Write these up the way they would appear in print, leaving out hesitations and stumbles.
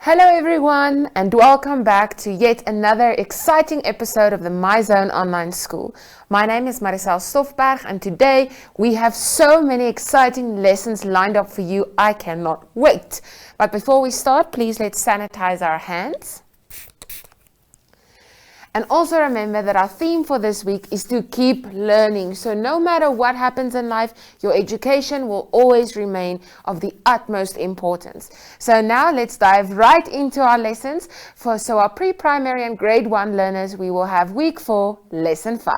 Hello everyone and welcome back to yet another exciting episode of the MyZone Online School. My name is Maricel Stoffberg and today we have so many exciting lessons lined up for you. I cannot wait. But before we start, please let's sanitize our hands. And also remember that our theme for this week is to keep learning. So no matter what happens in life, your education will always remain of the utmost importance. So now let's dive right into our lessons. So our pre-primary and grade 1 learners, we will have week 4, lesson 5.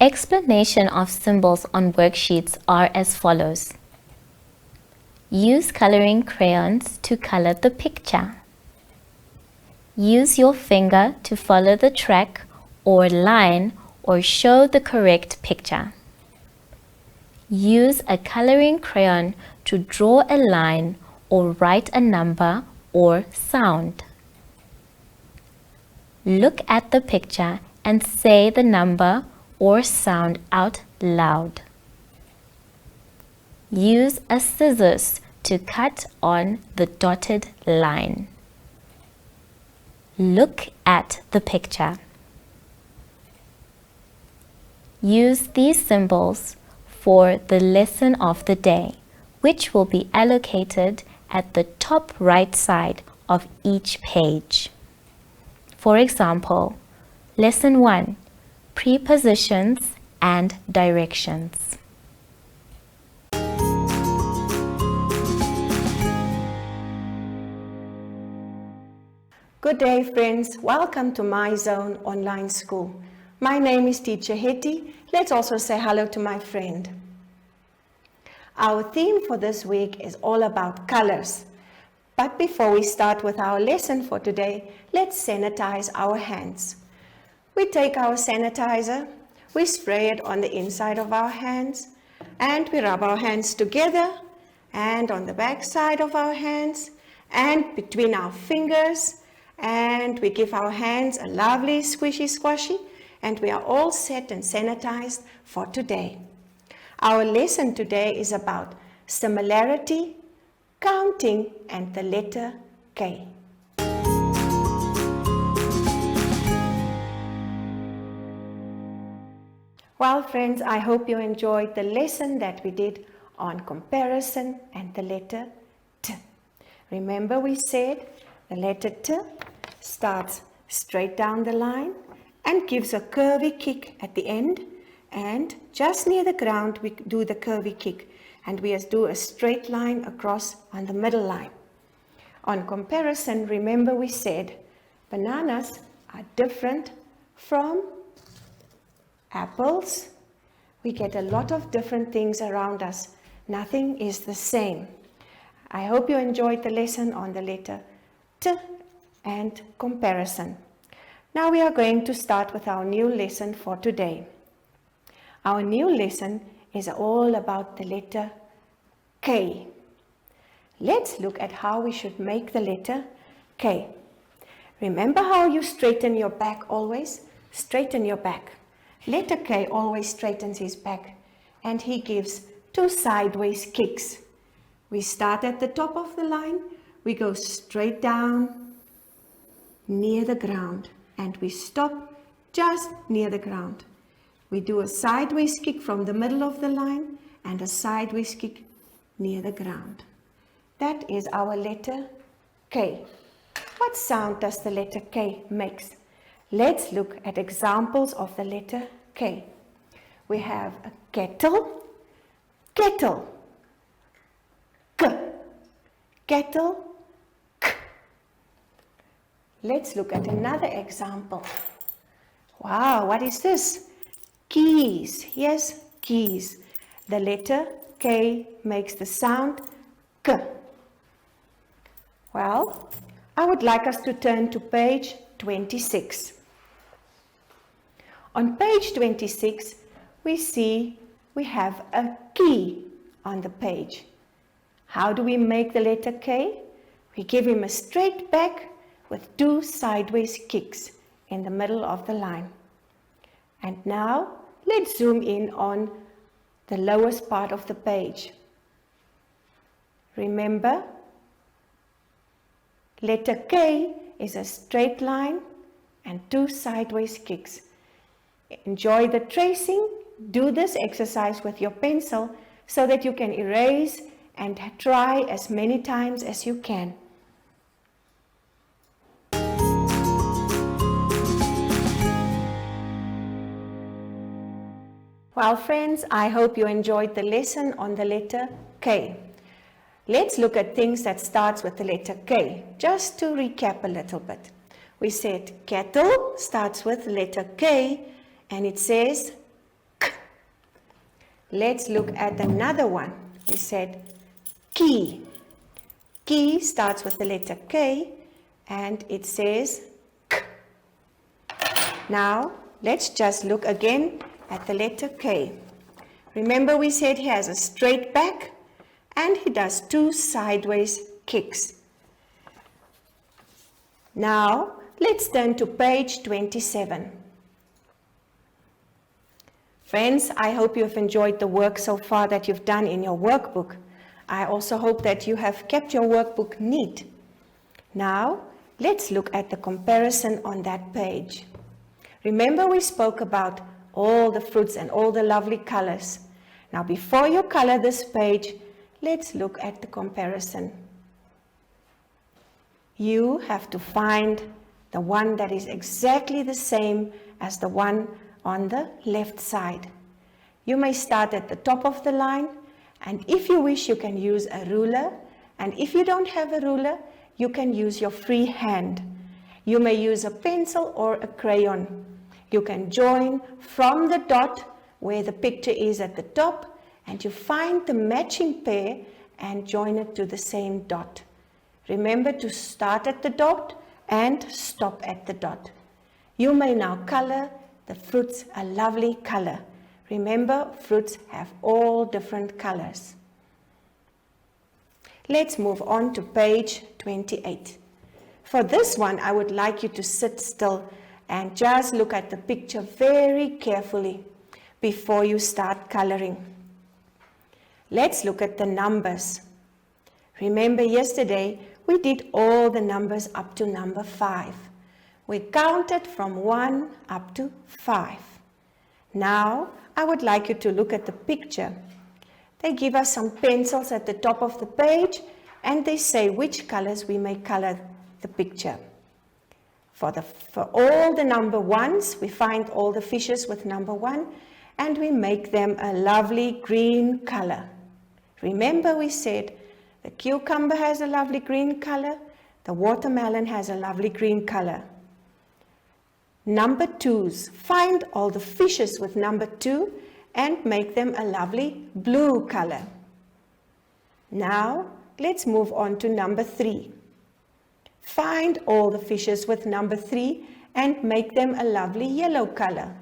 Explanation of symbols on worksheets are as follows. Use coloring crayons to color the picture. Use your finger to follow the track or line or show the correct picture. Use a coloring crayon to draw a line or write a number or sound. Look at the picture and say the number or sound out loud. Use a scissors to cut on the dotted line. Look at the picture. Use these symbols for the lesson of the day, which will be allocated at the top right side of each page. For example, lesson 1. Prepositions and directions. Good day friends, welcome to MyZone Online School. My name is Teacher Hetty. Let's also say hello to my friend. Our theme for this week is all about colors. But before we start with our lesson for today, let's sanitize our hands. We take our sanitizer, we spray it on the inside of our hands, and we rub our hands together, and on the back side of our hands, and between our fingers, and we give our hands a lovely squishy squashy, and we are all set and sanitized for today. Our lesson today is about similarity, counting, and the letter K. Well friends, I hope you enjoyed the lesson that we did on comparison and the letter T. Remember we said the letter T starts straight down the line and gives a curvy kick at the end, and just near the ground we do the curvy kick and we do a straight line across on the middle line. On comparison, remember we said bananas are different from apples. We get a lot of different things around us. Nothing is the same. I hope you enjoyed the lesson on the letter T and comparison. Now we are going to start with our new lesson for today. Our new lesson is all about the letter K. Let's look at how we should make the letter K. Remember how you straighten your back always? Straighten your back. Letter K always straightens his back and he gives 2 sideways kicks. We start at the top of the line, we go straight down near the ground and we stop just near the ground. We do a sideways kick from the middle of the line and a sideways kick near the ground. That is our letter K. What sound does the letter K make? Let's look at examples of the letter K. We have a kettle, kettle, K, kettle, K. Let's look at another example. Wow, what is this? Keys. Yes, keys. The letter K makes the sound K. Well, I would like us to turn to page 26. On page 26, we see we have a key on the page. How do we make the letter K? We give him a straight back with 2 sideways kicks in the middle of the line. And now let's zoom in on the lowest part of the page. Remember, letter K is a straight line and 2 sideways kicks. Enjoy the tracing. Do this exercise with your pencil so that you can erase and try as many times as you can. Well, friends, I hope you enjoyed the lesson on the letter K. Let's look at things that starts with the letter K, just to recap a little bit. We said kettle starts with the letter K and it says K. Let's look at another one. We said key. Key starts with the letter K and it says K. Now, let's just look again at the letter K. Remember we said he has a straight back and he does 2 sideways kicks. Now let's turn to page 27. Friends, I hope you've enjoyed the work so far that you've done in your workbook. I also hope that you have kept your workbook neat. Now let's look at the comparison on that page. Remember we spoke about all the fruits and all the lovely colors. Now before you color this page, let's look at the comparison. You have to find the one that is exactly the same as the one on the left side. You may start at the top of the line, and if you wish you can use a ruler, and if you don't have a ruler, you can use your free hand. You may use a pencil or a crayon. You can join from the dot where the picture is at the top, and you find the matching pair and join it to the same dot. Remember to start at the dot and stop at the dot. You may now color the fruits a lovely color. Remember, fruits have all different colors. Let's move on to page 28. For this one, I would like you to sit still and just look at the picture very carefully before you start coloring. Let's look at the numbers. Remember yesterday we did all the numbers up to number 5. We counted from 1 up to 5. Now I would like you to look at the picture. They give us some pencils at the top of the page and they say which colors we may color the picture. For all the number 1s, we find all the fishes with number 1 and we make them a lovely green color. Remember we said the cucumber has a lovely green color, the watermelon has a lovely green color. Number 2s, find all the fishes with number 2 and make them a lovely blue color. Now let's move on to number 3. Find all the fishes with number 3 and make them a lovely yellow color.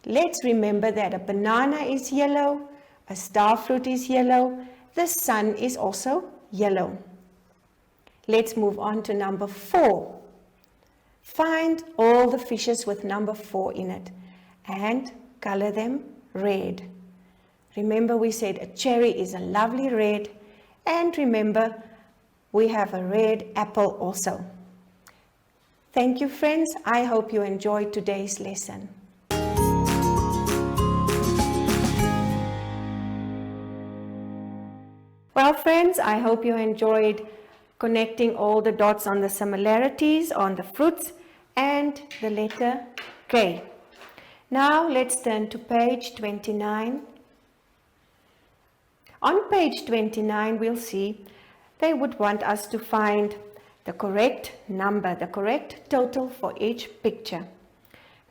Let's remember that a banana is yellow, a star fruit is yellow, the sun is also yellow. Let's move on to number 4. Find all the fishes with number 4 in it and color them red. Remember we said a cherry is a lovely red, and remember we have a red apple also. Thank you, friends. I hope you enjoyed today's lesson. Well, friends, I hope you enjoyed connecting all the dots on the similarities on the fruits and the letter K. Now let's turn to page 29. On page 29, we'll see they would want us to find the correct number, the correct total for each picture.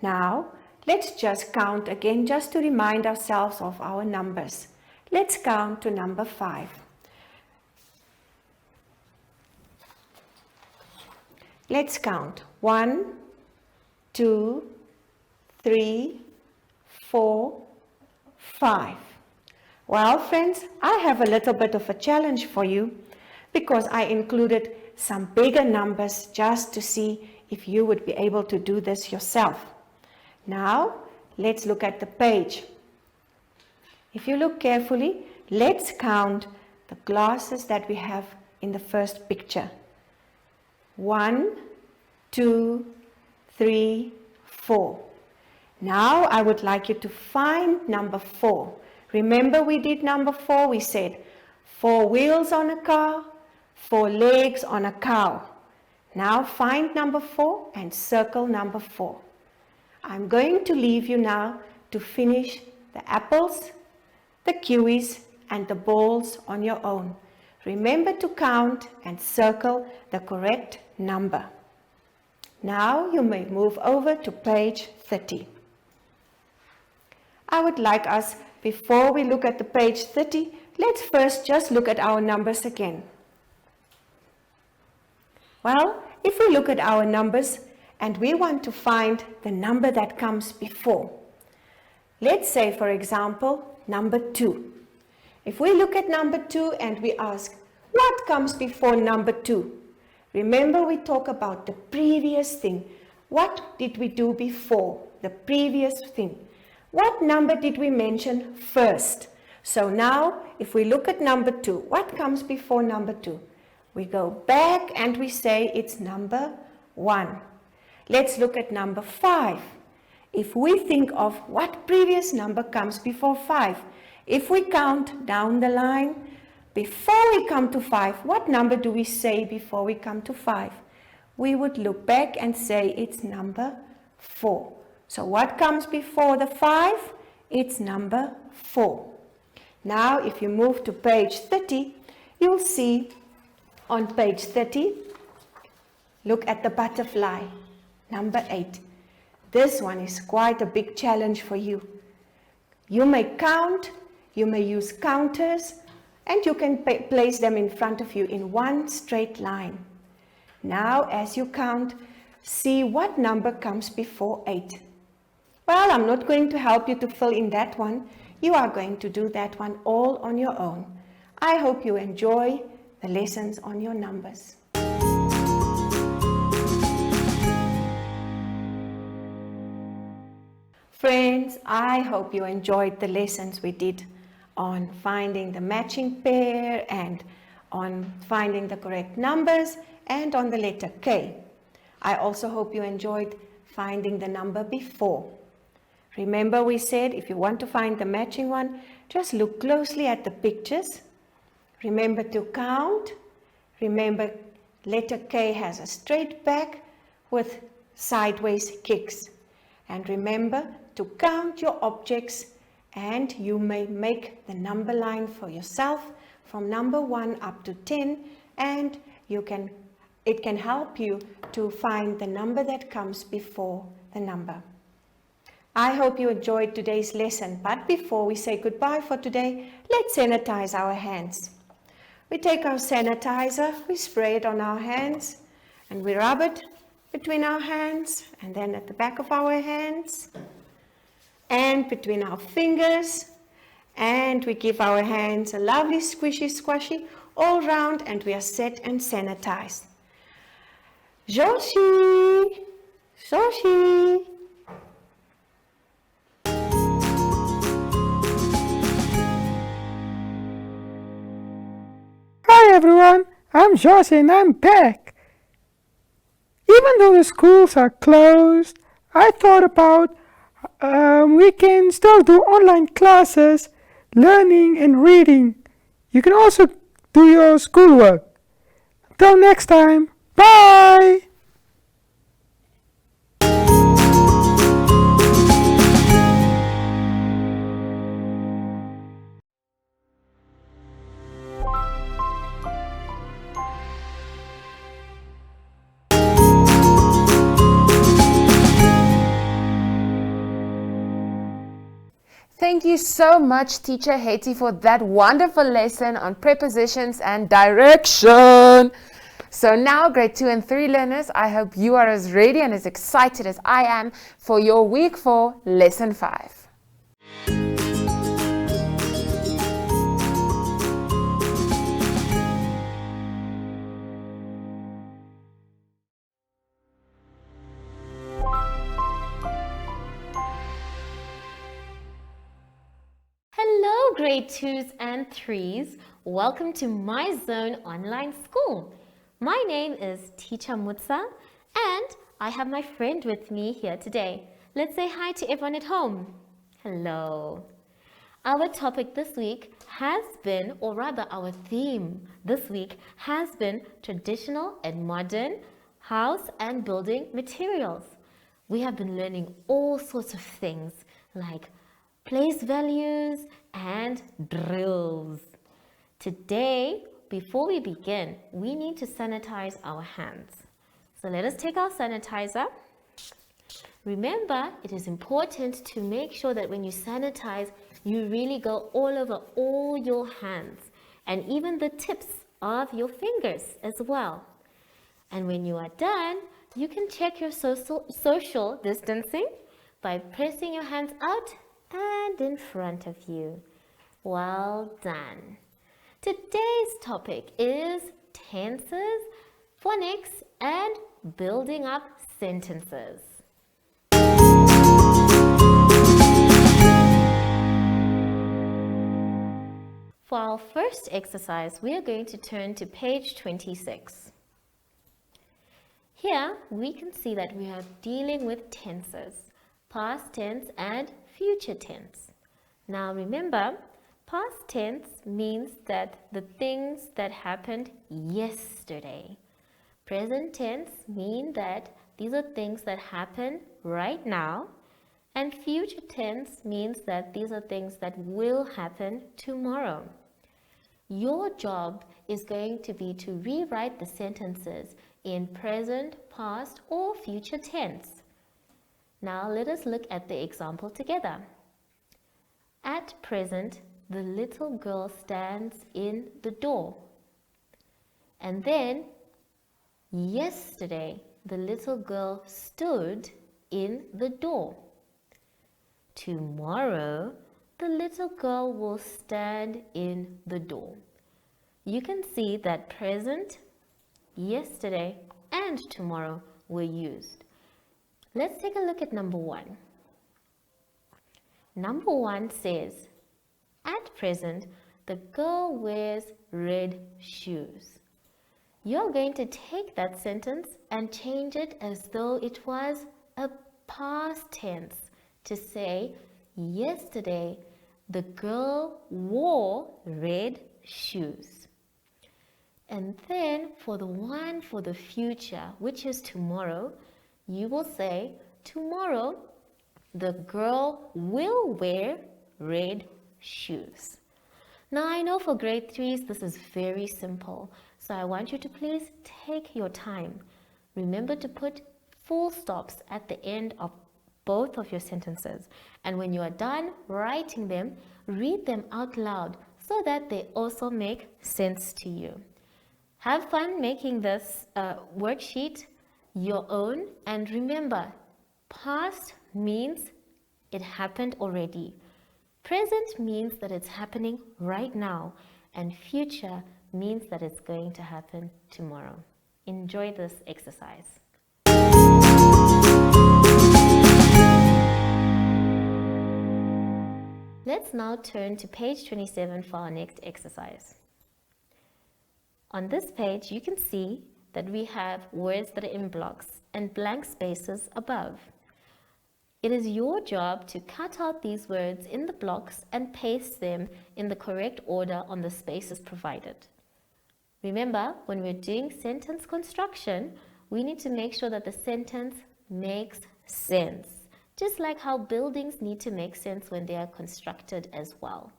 Now, let's just count again, just to remind ourselves of our numbers. Let's count to number 5. Let's count 1, 2, 3, 4, 5. Well, friends, I have a little bit of a challenge for you because I included some bigger numbers just to see if you would be able to do this yourself. Now, let's look at the page. If you look carefully, let's count the glasses that we have in the first picture. 1, 2, 3, 4. Now I would like you to find number 4. Remember we did number 4? We said 4 wheels on a car, 4 legs on a cow. Now find number 4 and circle number 4. I'm going to leave you now to finish the apples, the kiwis and the balls on your own. Remember to count and circle the correct number. Now you may move over to page 30. I would like us, before we look at the page 30, let's first just look at our numbers again. Well, if we look at our numbers and we want to find the number that comes before, let's say, for example, number 2. If we look at number 2 and we ask, what comes before number 2? Remember we talk about the previous thing. What did we do before? The previous thing. What number did we mention first? So now, if we look at number 2, what comes before number 2? We go back and we say it's number 1. Let's look at number 5. If we think of what previous number comes before 5, if we count down the line, before we come to 5, what number do we say before we come to 5? We would look back and say it's number 4. So what comes before the 5? It's number 4. Now if you move to page 30, you'll see on page 30, look at the butterfly, number 8. This one is quite a big challenge for you. You may count, you may use counters, and you can place them in front of you in one straight line. Now, as you count, see what number comes before 8. Well, I'm not going to help you to fill in that one. You are going to do that one all on your own. I hope you enjoy the lessons on your numbers. Friends, I hope you enjoyed the lessons we did on finding the matching pair and on finding the correct numbers and on the letter K. I also hope you enjoyed finding the number before. Remember we said if you want to find the matching one, just look closely at the pictures. Remember to count. Remember letter K has a straight back with sideways kicks. And remember to count your objects, and you may make the number line for yourself from number 1 up to 10, and it can help you to find the number that comes before the number. I hope you enjoyed today's lesson, but before we say goodbye for today, let's sanitize our hands. We take our sanitizer, we spray it on our hands, and we rub it between our hands, and then at the back of our hands, and between our fingers, and we give our hands a lovely squishy squashy all round, and we are set and sanitized. Joshi! Joshi! Hi everyone, I'm Josh and I'm back. Even though the schools are closed, I thought about we can still do online classes, learning and reading. You can also do your schoolwork. Until next time, bye! Thank you so much, Teacher Hetty, for that wonderful lesson on prepositions and direction. So now, grade 2 and 3 learners, I hope you are as ready and as excited as I am for your week 4 lesson 5. grade 2s and 3s, welcome to My Zone Online School. My name is Teacher Mutsa and I have my friend with me here today. Let's say hi to everyone at home. Hello. Our topic this week has been, or rather our theme this week has been traditional and modern house and building materials. We have been learning all sorts of things like place values and drills. Today, before we begin, we need to sanitize our hands. So let us take our sanitizer. Remember, it is important to make sure that when you sanitize, you really go all over all your hands and even the tips of your fingers as well. And when you are done, you can check your social distancing by pressing your hands out and in front of you. Well done. Today's topic is tenses, phonics, and building up sentences. For our first exercise, we are going to turn to page 26. Here, we can see that we are dealing with tenses, past tense and future tense. Now remember, past tense means that the things that happened yesterday. Present tense means that these are things that happen right now. And future tense means that these are things that will happen tomorrow. Your job is going to be to rewrite the sentences in present, past, or future tense. Now let us look at the example together. At present, the little girl stands in the door. And then, yesterday, the little girl stood in the door. Tomorrow, the little girl will stand in the door. You can see that present, yesterday, and tomorrow were used. Let's take a look at number 1. Number 1 says, at present, the girl wears red shoes. You're going to take that sentence and change it as though it was a past tense to say, yesterday, the girl wore red shoes. And then for the one for the future, which is tomorrow, you will say, tomorrow, the girl will wear red shoes. Now I know for grade 3s this is very simple, so I want you to please take your time. Remember to put full stops at the end of both of your sentences, and when you are done writing them, read them out loud so that they also make sense to you. Have fun making this worksheet your own, and remember, past means it happened already. Present means that it's happening right now, and future means that it's going to happen tomorrow. Enjoy this exercise. Let's now turn to page 27 for our next exercise. On this page, you can see that we have words that are in blocks and blank spaces above. It is your job to cut out these words in the blocks and paste them in the correct order on the spaces provided. Remember, when we're doing sentence construction, we need to make sure that the sentence makes sense, just like how buildings need to make sense when they are constructed as well.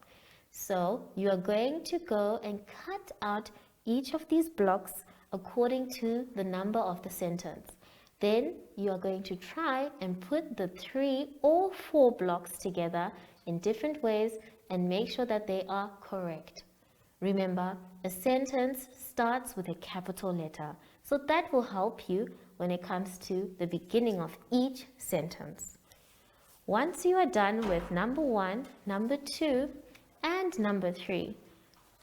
So you are going to go and cut out each of these blocks according to the number of the sentence. Then you are going to try and put the 3 or 4 blocks together in different ways and make sure that they are correct. Remember, a sentence starts with a capital letter, so that will help you when it comes to the beginning of each sentence. Once you are done with number 1, number 2, and number 3,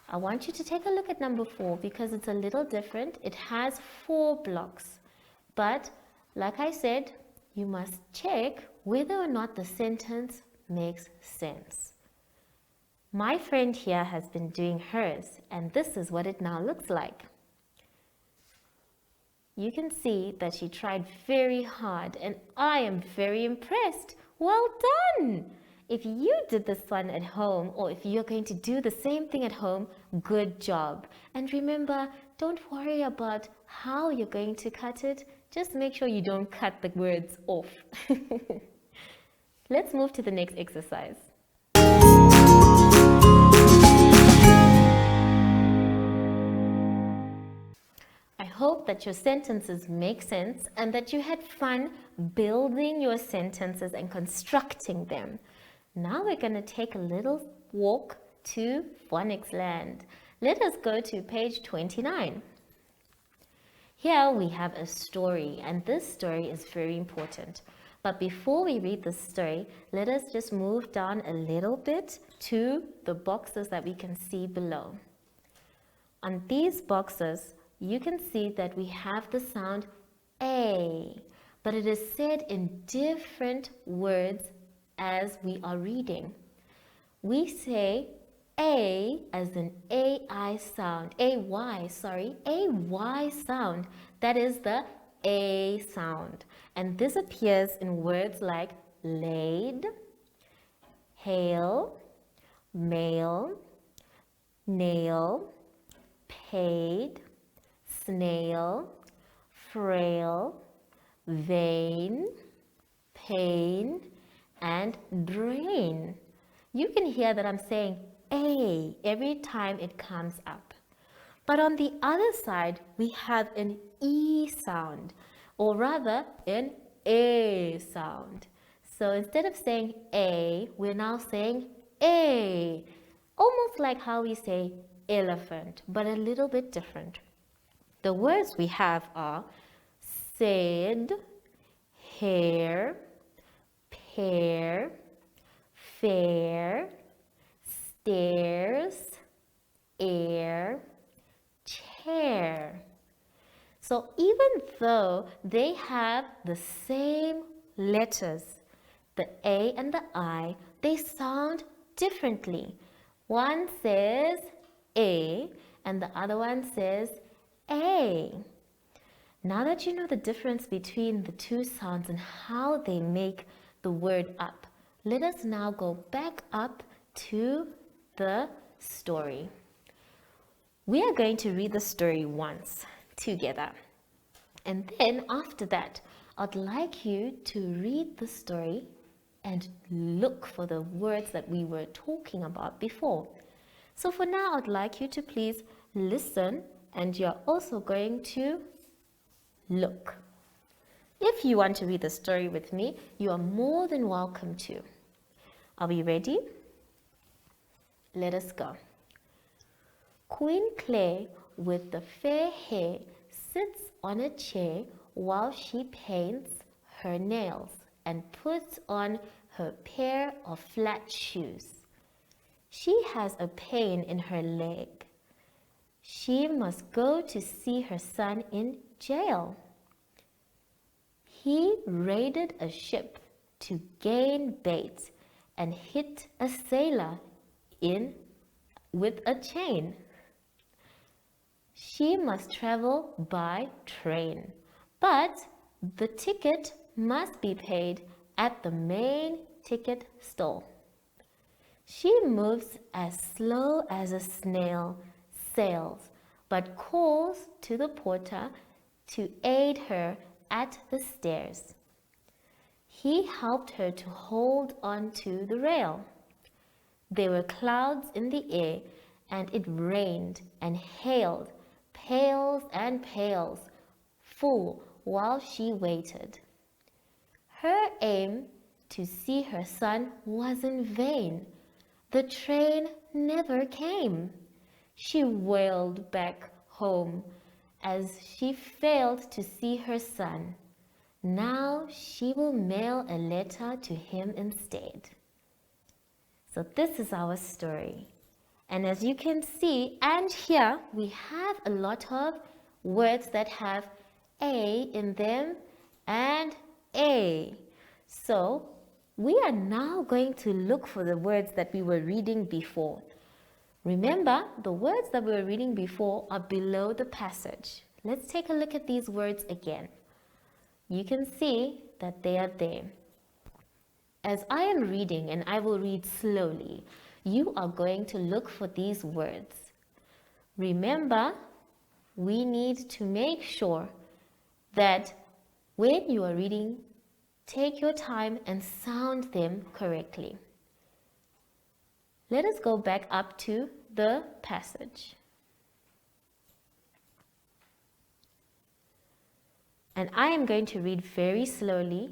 I want you to take a look at number 4 because it's a little different. It has 4 blocks, but like I said, you must check whether or not the sentence makes sense. My friend here has been doing hers, and this is what it now looks like. You can see that she tried very hard, and I am very impressed. Well done! If you did this one at home, or if you're going to do the same thing at home, good job. And remember, don't worry about how you're going to cut it. Just make sure you don't cut the words off. Let's move to the next exercise. I hope that your sentences make sense and that you had fun building your sentences and constructing them. Now we're going to take a little walk to phonics land. Let us go to page 29. Here we have a story, and this story is very important. But before we read the story, let us just move down a little bit to the boxes that we can see below. On these boxes, you can see that we have the sound A, but it is said in different words as we are reading. We say A as an AY sound, AY sound. That is the A sound. And this appears in words like laid, hail, mail, nail, paid, snail, frail, vain, pain, and drain. You can hear that I'm saying A every time it comes up. But on the other side, we have an E sound, or rather an A sound. So instead of saying A, we're now saying A, almost like how we say elephant, but a little bit different. The words we have are said, hair, pear, fair, stairs, air, chair. So even though they have the same letters, the A and the I, they sound differently. One says A and the other one says A. Now that you know the difference between the two sounds and how they make the word up, let us now go back up to the story. We are going to read the story once together. And then after that, I'd like you to read the story and look for the words that we were talking about before. So for now, I'd like you to please listen, and you're also going to look. If you want to read the story with me, you are more than welcome to. Are we ready? Let us go. Queen Claire with the fair hair sits on a chair while she paints her nails and puts on her pair of flat shoes. She has a pain in her leg. She must go to see her son in jail. He raided a ship to gain bait and hit a sailor in with a chain. She must travel by train, but the ticket must be paid at the main ticket stall. She moves as slow as a snail sails, but calls to the porter to aid her at the stairs. He helped her to hold on to the rail. There were clouds in the air, and it rained and hailed, pails and pails full while she waited. Her aim to see her son was in vain. The train never came. She wailed back home as she failed to see her son. Now she will mail a letter to him instead. So this is our story. And as you can see and hear, we have a lot of words that have A in them and A. So We are now going to look for the words that we were reading before. Remember, the words that we were reading before are below the passage. Let's take a look at these words again. You can see that they are there. As I am reading, and I will read slowly, you are going to look for these words. Remember, we need to make sure that when you are reading, take your time and sound them correctly. Let us go back up to the passage. And I am going to read very slowly,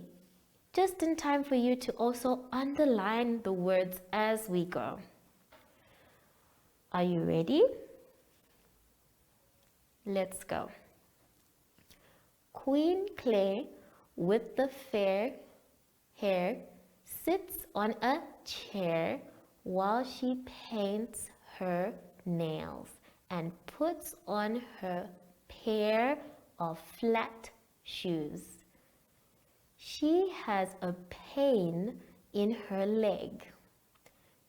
just in time for you to also underline the words as we go. Are you ready? Let's go. Queen Claire with the fair hair sits on a chair while she paints her nails and puts on her pair of flat shoes. She has a pain in her leg.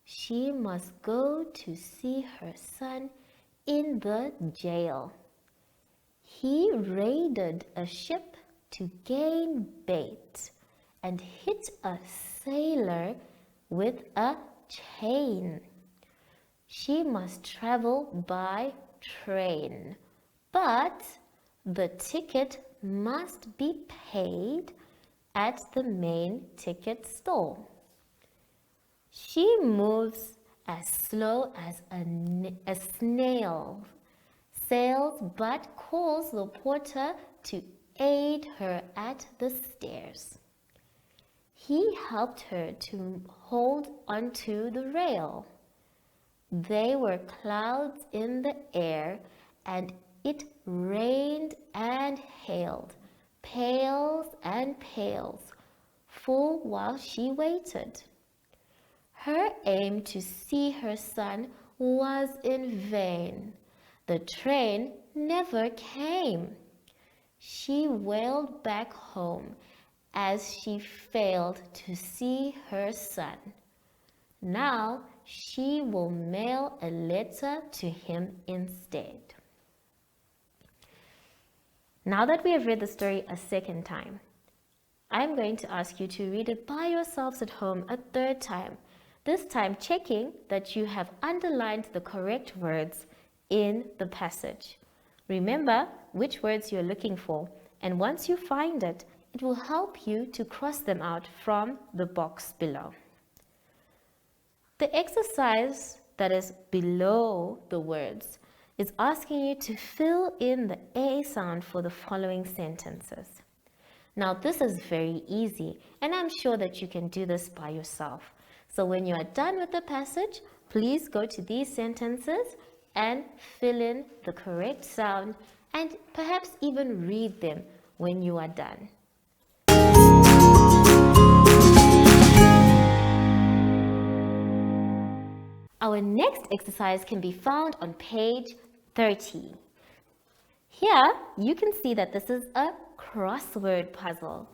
She must go to see her son in the jail. He raided a ship to gain bait and hit a sailor with a chain. She must travel by train, but the ticket must be paid at the main ticket stall. She moves as slow as a snail, sails but calls the porter to aid her at the stairs. He helped her to hold onto the rail. There were clouds in the air, and it rained and hailed, pails and pails, full while she waited. Her aim to see her son was in vain. The train never came. She wailed back home as she failed to see her son. Now she will mail a letter to him instead. Now that we have read the story a second time, I'm going to ask you to read it by yourselves at home a third time, this time checking that you have underlined the correct words in the passage. Remember which words you're looking for, and once you find it, it will help you to cross them out from the box below. The exercise that is below the words is asking you to fill in the A sound for the following sentences. Now this is very easy, and I'm sure that you can do this by yourself. So when you are done with the passage, please go to these sentences and fill in the correct sound, and perhaps even read them when you are done. Our next exercise can be found on page 30. Here, you can see that this is a crossword puzzle.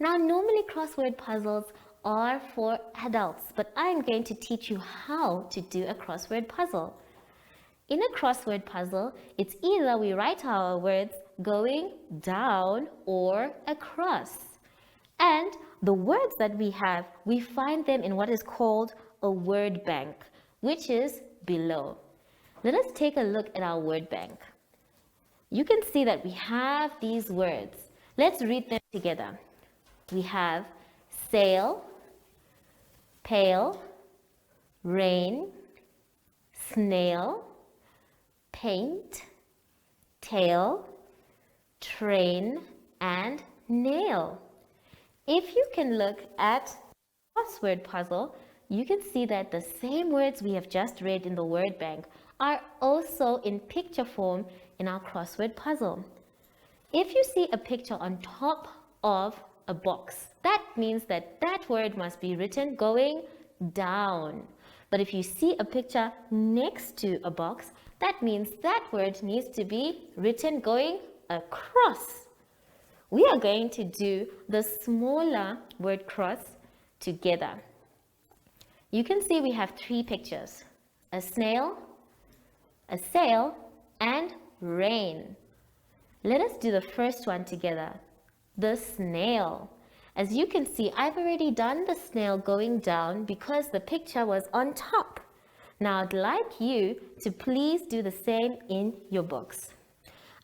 Now, normally crossword puzzles are for adults, but I'm going to teach you how to do a crossword puzzle. In a crossword puzzle, it's either we write our words going down or across. And the words that we have, we find them in what is called a word bank, which is below. Let us take a look at our word bank. You can see that we have these words. Let's read them together. We have sail, pail, rain, snail, paint, tail, train, and nail. If you can look at crossword puzzle, you can see that the same words we have just read in the word bank are also in picture form in our crossword puzzle. If you see a picture on top of a box, that means that that word must be written going down. But if you see a picture next to a box, that means that word needs to be written going across. We are going to do the smaller word cross together. You can see we have 3 pictures: a snail, a sail, and rain. Let us do the first one together, the snail. As you can see, I've already done the snail going down because the picture was on top. Now I'd like you to please do the same in your books.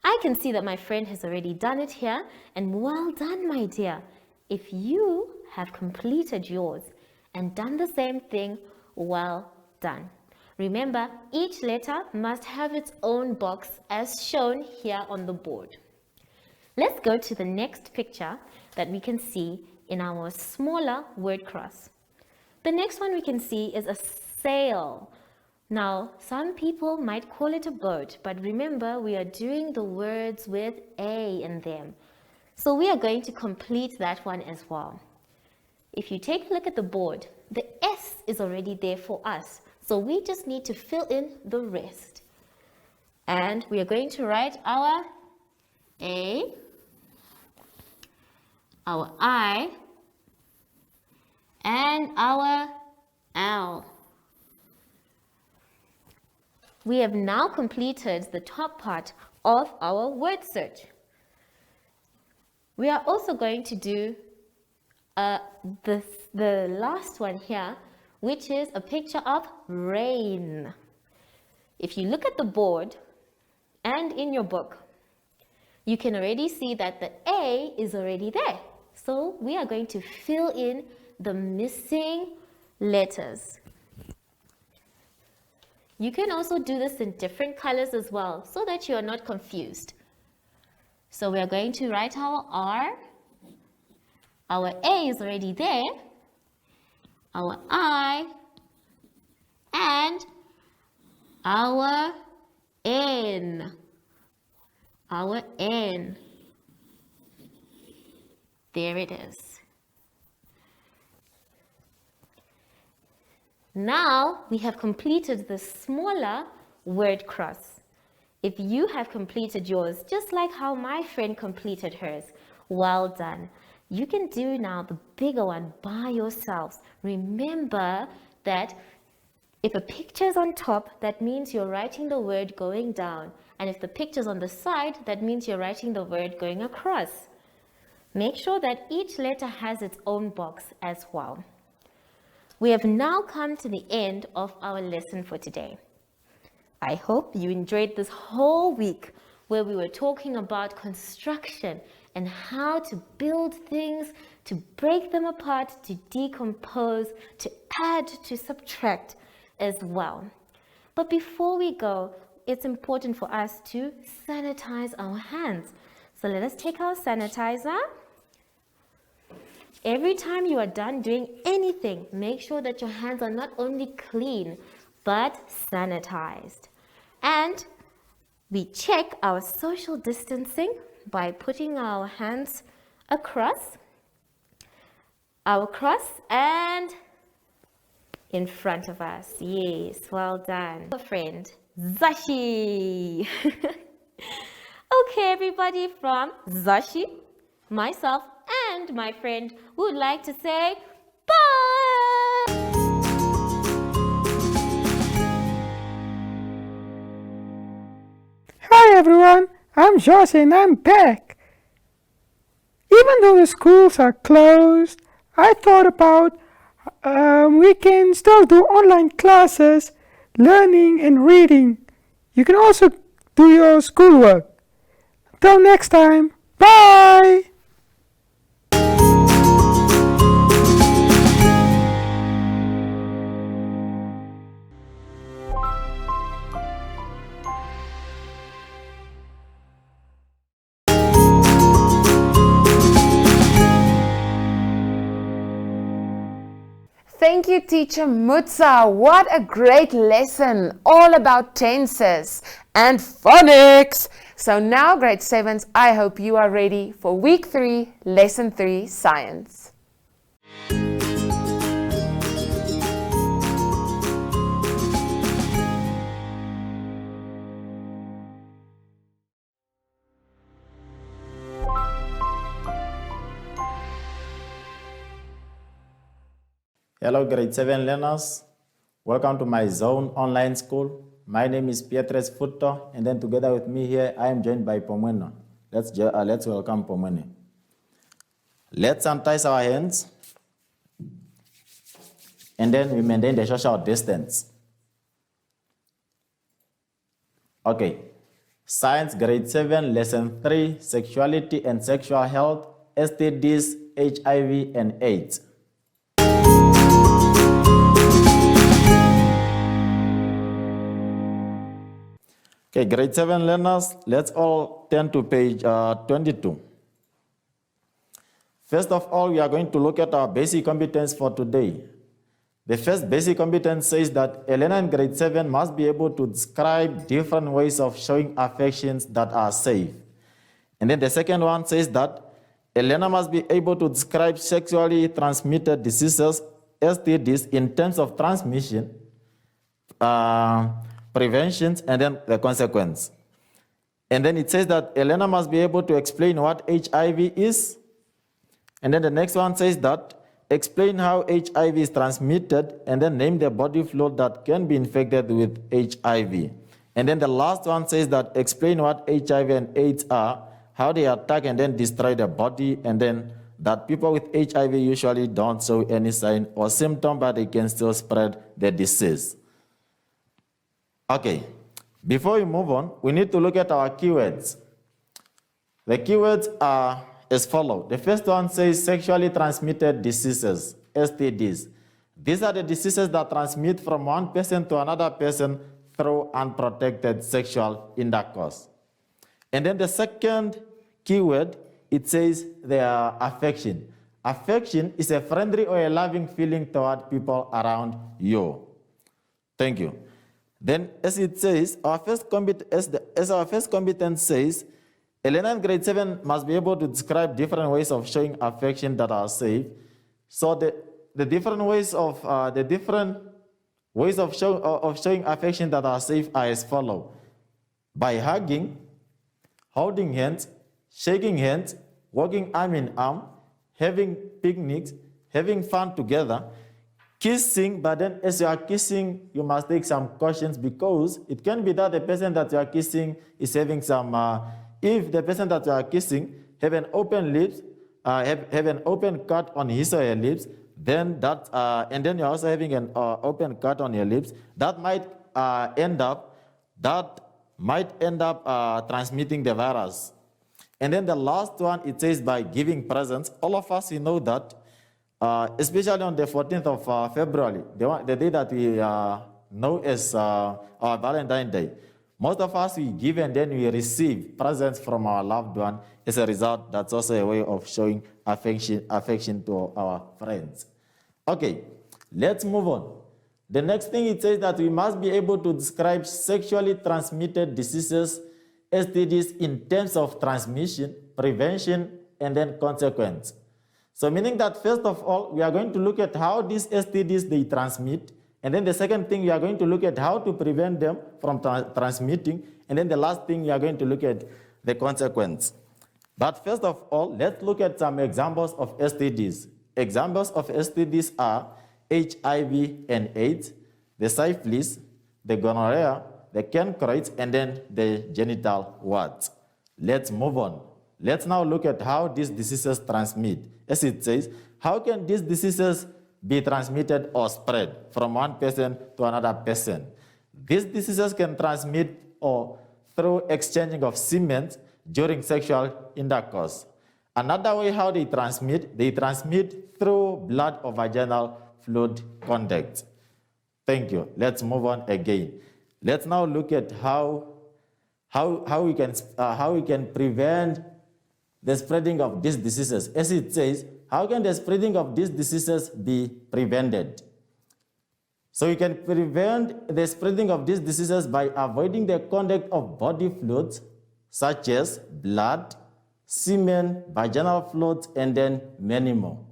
I can see that my friend has already done it here, and well done, my dear. If you have completed yours and done the same thing, well done. Remember, each letter must have its own box as shown here on the board. Let's go to the next picture that we can see in our smaller word cross. The next one we can see is a sail. Now, some people might call it a boat, but remember, we are doing the words with A in them. So we are going to complete that one as well. If you take a look at the board, the S is already there for us. So we just need to fill in the rest. And we are going to write our A, our I, and our L. We have now completed the top part of our word search. We are also going to do the last one here, which is a picture of rain. If you look at the board and in your book, you can already see that the A is already there. So we are going to fill in the missing letters. You can also do this in different colors as well, so that you are not confused. So we are going to write our R. Our A is already there. Our I, and our N. Our N. There it is. Now we have completed the smaller word cross. If you have completed yours, just like how my friend completed hers, well done. You can do now the bigger one by yourselves. Remember that if a picture is on top, that means you're writing the word going down. And if the picture is on the side, that means you're writing the word going across. Make sure that each letter has its own box as well. We have now come to the end of our lesson for today. I hope you enjoyed this whole week where we were talking about construction and how to build things, to break them apart, to decompose, to add, to subtract as well. But before we go, it's important for us to sanitize our hands. So let us take our sanitizer. Every time you are done doing anything, make sure that your hands are not only clean, but sanitized. And we check our social distancing by putting our hands across, and in front of us. Yes, well done. A friend, Zashi. Okay, everybody, from Zashi, myself, and my friend would like to say bye. Hi everyone, I'm Josh and I'm back. Even though the schools are closed, I thought about we can still do online classes, learning and reading. You can also do your schoolwork. Until next time, bye! Thank you, Teacher Mutsa. What a great lesson, all about tenses and phonics. So now, grade 7s, I hope you are ready for week 3, lesson 3, science. Hello, grade 7 learners. Welcome to my Zone Online School. My name is Pietres Futo, and then together with me here, I am joined by Pomweno. Let's welcome Pomweno. Let's untie our hands, and then we maintain the social distance. Okay. Science, grade 7, lesson 3, sexuality and sexual health, STDs, HIV, and AIDS. Okay, grade 7 learners, let's all turn to page 22. First of all, we are going to look at our basic competence for today. The first basic competence says that a learner in grade 7 must be able to describe different ways of showing affections that are safe. And then the second one says that a learner must be able to describe sexually transmitted diseases, STDs, in terms of transmission, preventions, and then the consequence. And then it says that a learner must be able to explain what HIV is. And then the next one says that explain how HIV is transmitted, and then name the body fluid that can be infected with HIV. And then the last one says that explain what HIV and AIDS are, how they attack and then destroy the body, and then that people with HIV usually don't show any sign or symptom, but they can still spread the disease. Okay, before we move on, we need to look at our keywords. The keywords are as follows. The first one says sexually transmitted diseases, STDs. These are the diseases that transmit from one person to another person through unprotected sexual intercourse. And then the second keyword, it says they are affection. Affection is a friendly or a loving feeling toward people around you. Thank you. Then, as it says, our first competence says, a learner in grade 7 must be able to describe different ways of showing affection that are safe. So the different ways of showing affection that are safe are as follows: by hugging, holding hands, shaking hands, walking arm in arm, having picnics, having fun together, kissing. But then as you are kissing, you must take some cautions, because it can be that the person that you are kissing is having some if the person that you are kissing have an open lips, have an open cut on his or her lips, then that and then you're also having an open cut on your lips, that might end up transmitting the virus. And then the last one, it says by giving presents. All of us, we know that, especially on the 14th of February, the day that we know as our Valentine's Day. Most of us, we give and then we receive presents from our loved one. As a result, that's also a way of showing affection to our friends. Okay, let's move on. The next thing, it says that we must be able to describe sexually transmitted diseases, STDs, in terms of transmission, prevention, and then consequence. So meaning that first of all, we are going to look at how these STDs, they transmit. And then the second thing, we are going to look at how to prevent them from transmitting. And then the last thing, we are going to look at the consequence. But first of all, let's look at some examples of STDs. Examples of STDs are HIV and AIDS, the syphilis, the gonorrhea, the chancroids, and then the genital warts. Let's move on. Let's now look at how these diseases transmit. As it says, how can these diseases be transmitted or spread from one person to another person? These diseases can transmit or through exchanging of semen during sexual intercourse. Another way how they transmit through blood or vaginal fluid contact. Thank you. Let's move on again. Let's now look at how we can prevent the spreading of these diseases. As it says, how can the spreading of these diseases be prevented? So you can prevent the spreading of these diseases by avoiding the contact of body fluids such as blood, semen, vaginal fluids, and then many more.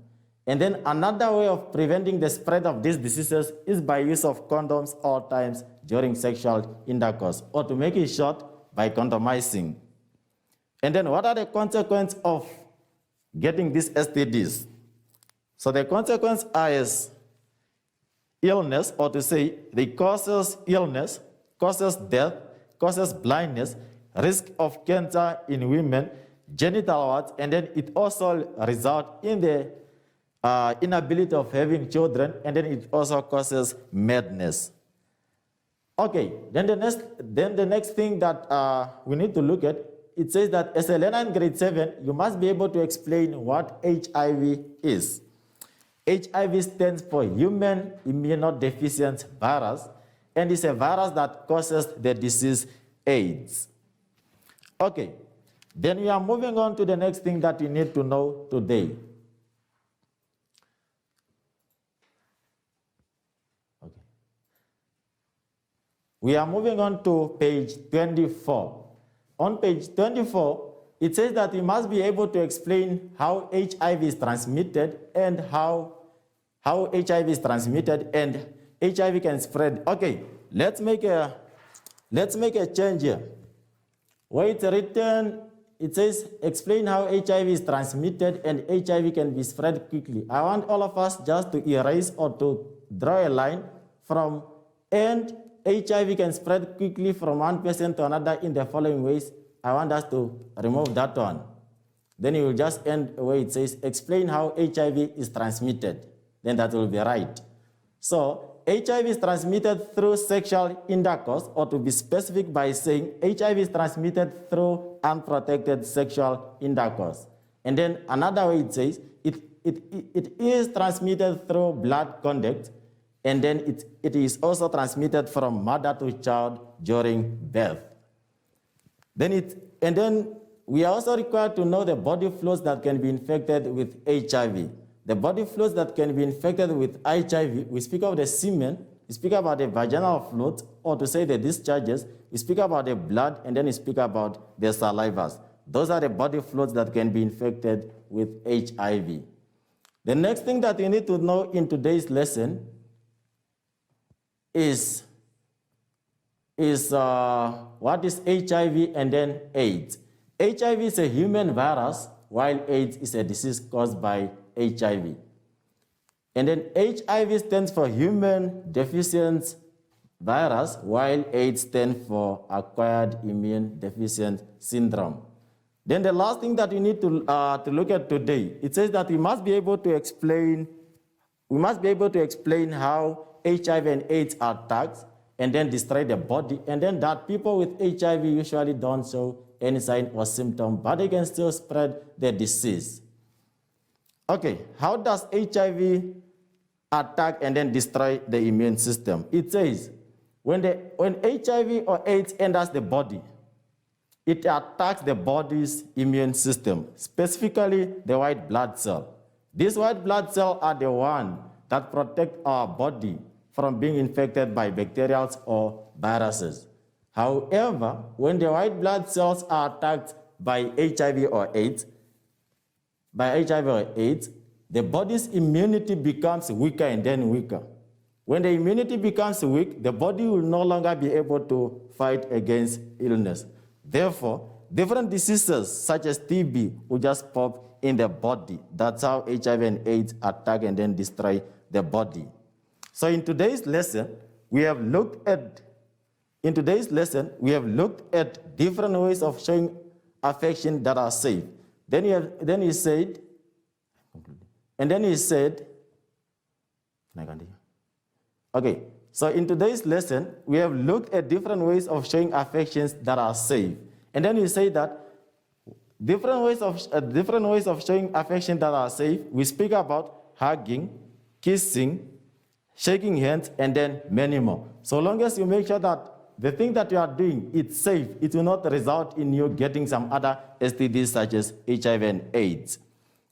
And then another way of preventing the spread of these diseases is by use of condoms all times during sexual intercourse, or to make it short, by condomizing. And then what are the consequences of getting these STDs? So the consequences are as illness, or to say they causes illness, causes death, causes blindness, risk of cancer in women, genital warts, and then it also results in the inability of having children, and then it also causes madness. Okay, then the next thing that we need to look at, it says that as a learner in grade 7, you must be able to explain what HIV is. HIV stands for Human Immunodeficiency Virus, and it's a virus that causes the disease AIDS. Okay, then we are moving on to the next thing that you need to know today. Okay. We are moving on to page 24. On page 24, it says that you must be able to explain how HIV is transmitted and how HIV is transmitted and HIV can spread. Okay, let's make a change here. Where it's written, it says explain how HIV is transmitted and HIV can be spread quickly. I want all of us just to erase or to draw a line from and HIV can spread quickly from one person to another in the following ways. I want us to remove that one. Then you will just end where it says explain how HIV is transmitted. Then that will be right. So HIV is transmitted through sexual intercourse, or to be specific by saying HIV is transmitted through unprotected sexual intercourse. And then another way it says it is transmitted through blood contact, and then it is also transmitted from mother to child during birth. Then we are also required to know the body fluids that can be infected with HIV. The body fluids that can be infected with HIV, we speak of the semen, we speak about the vaginal fluids, or to say the discharges, we speak about the blood, and then we speak about the salivas. Those are the body fluids that can be infected with HIV. The next thing that you need to know in today's lesson is what is HIV and then AIDS. HIV is a human virus, while AIDS is a disease caused by HIV. And then HIV stands for Human Deficiency Virus, while AIDS stands for Acquired Immune Deficient Syndrome. Then the last thing that you need to look at today, it says that we must be able to explain how HIV and AIDS are attacks and then destroy the body, and then that people with HIV usually don't show any sign or symptom, but they can still spread the disease. Okay, how does HIV attack and then destroy the immune system? It says when HIV or AIDS enters the body, it attacks the body's immune system, specifically the white blood cell. These white blood cells are the ones that protect our body from being infected by bacteria or viruses. However, when the white blood cells are attacked by HIV or AIDS, the body's immunity becomes weaker and then weaker. When the immunity becomes weak, the body will no longer be able to fight against illness. Therefore, different diseases such as TB will just pop in the body. That's how HIV and AIDS attack and then destroy the body. So in today's lesson, we have looked at different ways of showing affection that are safe. Then he said, okay, so in today's lesson, we have looked at different ways of showing affections that are safe. And then he said that different ways of showing affection that are safe, we speak about hugging, kissing, shaking hands, and then many more. So long as you make sure that the thing that you are doing is safe, it will not result in you getting some other STDs such as HIV and AIDS.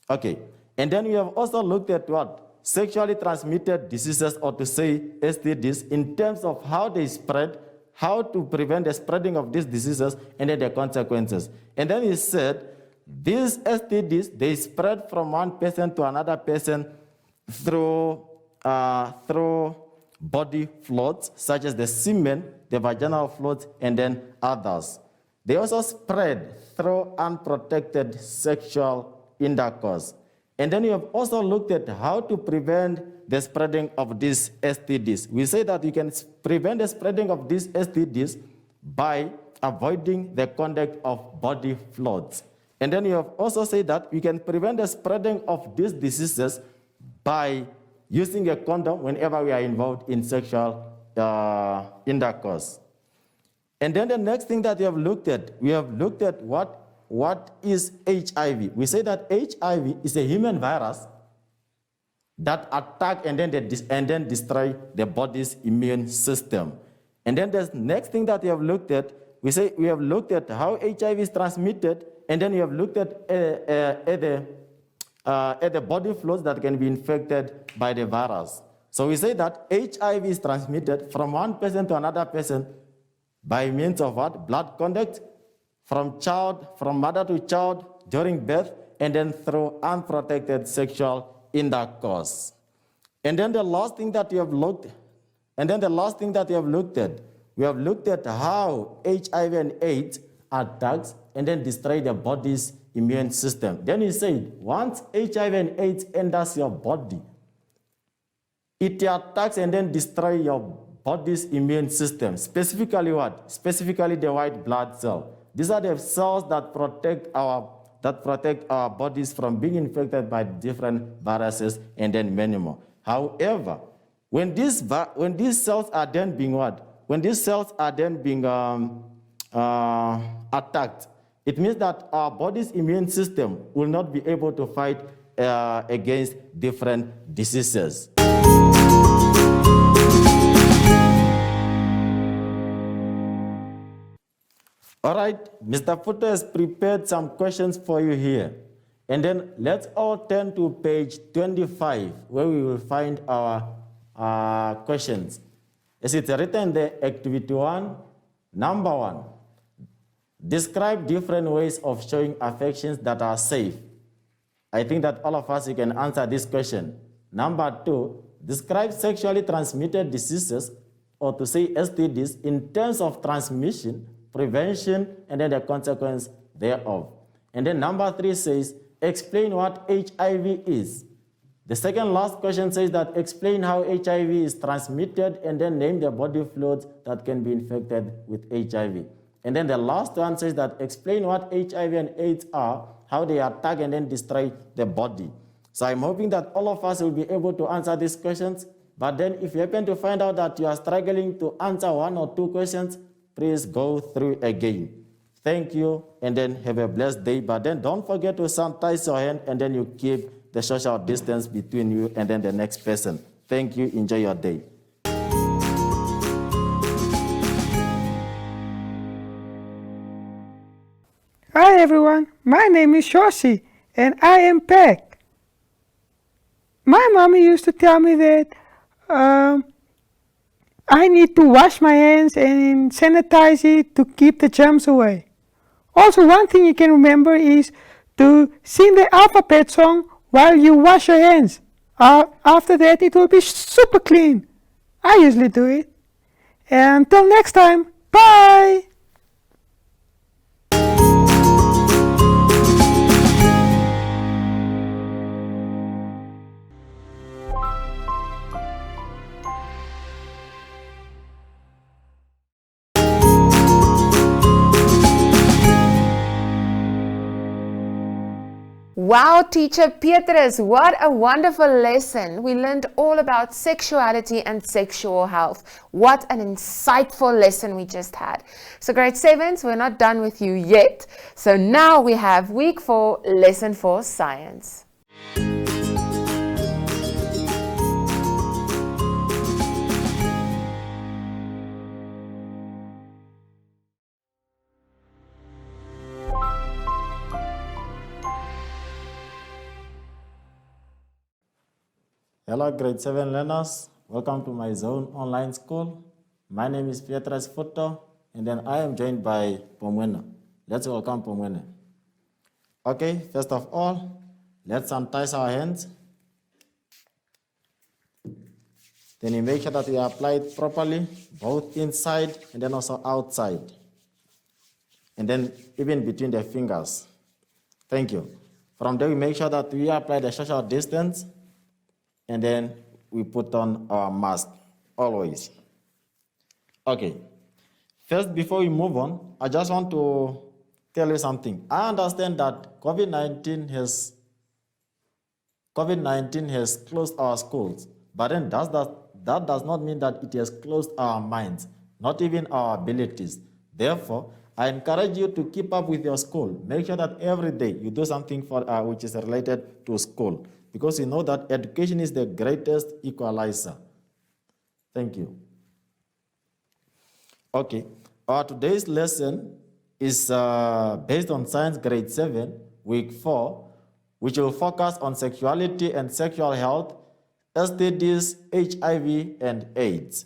Okay, and then we have also looked at what? Sexually transmitted diseases, or to say STDs, in terms of how they spread, how to prevent the spreading of these diseases, and then the consequences. And then he said, these STDs, they spread from one person to another person through body fluids, such as the semen, the vaginal fluids, and then others. They also spread through unprotected sexual intercourse. And then we have also looked at how to prevent the spreading of these STDs. We say that you can prevent the spreading of these STDs by avoiding the contact of body fluids. And then you have also said that we can prevent the spreading of these diseases by using a condom whenever we are involved in sexual intercourse. And then the next thing that we have looked at what is HIV. We say that HIV is a human virus that attack and then destroy the body's immune system. And then the next thing that we have looked at, we have looked at how HIV is transmitted, and then we have looked at the body fluids that can be infected by the virus. So we say that HIV is transmitted from one person to another person by means of what? Blood contact, from mother to child during birth, and then through unprotected sexual intercourse. And then the last thing that we have looked at, we have looked at how HIV and AIDS attacks and then destroy the body's immune system. Then he said, once HIV and AIDS enters your body, it attacks and then destroys your body's immune system. Specifically what? Specifically the white blood cell. These are the cells that protect our bodies from being infected by different viruses and then many more. However, when these cells are then being attacked, it means that our body's immune system will not be able to fight against different diseases. All right, Mr. Futo has prepared some questions for you here. And then let's all turn to page 25, where we will find our questions. As it's written there, activity 1, number 1. Describe different ways of showing affections that are safe. I think that all of us, you can answer this question. Number 2, describe sexually transmitted diseases, or to say STDs, in terms of transmission, prevention, and then the consequence thereof. And then number 3 says, explain what HIV is. The second last question says that explain how HIV is transmitted and then name the body fluids that can be infected with HIV. And then the last one says that explain what HIV and AIDS are, how they attack and then destroy the body. So I'm hoping that all of us will be able to answer these questions. But then if you happen to find out that you are struggling to answer 1 or 2 questions, please go through again. Thank you, and then have a blessed day. But then don't forget to sanitize your hand, and then you keep the social distance between you and then the next person. Thank you. Enjoy your day. Hi everyone, my name is Shoshi and I am Peck. My mommy used to tell me that I need to wash my hands and sanitize it to keep the germs away. Also, one thing you can remember is to sing the alphabet song while you wash your hands. After that, it will be super clean. I usually do it. And until next time, bye! Wow, Teacher Petrus, what a wonderful lesson. We learned all about sexuality and sexual health. What an insightful lesson we just had. So grade 7s, we're not done with you yet. So now we have week 4, lesson 4, science. Hello, grade 7 learners. Welcome to my Zone Online School. My name is Petrus Futo, and then I am joined by Pomwena. Let's welcome Pomwena. Okay, first of all, let's sanitize our hands. Then you make sure that you apply it properly, both inside and then also outside. And then even between the fingers. Thank you. From there, we make sure that we apply the social distance, and then we put on our mask, always. Okay. First, before we move on, I just want to tell you something. I understand that COVID-19 has closed our schools, but then that does not mean that it has closed our minds, not even our abilities. Therefore, I encourage you to keep up with your school. Make sure that every day you do something for which is related to school, because you know that education is the greatest equalizer. Thank you. Okay, our today's lesson is based on Science Grade 7, Week 4, which will focus on sexuality and sexual health, STDs, HIV, and AIDS.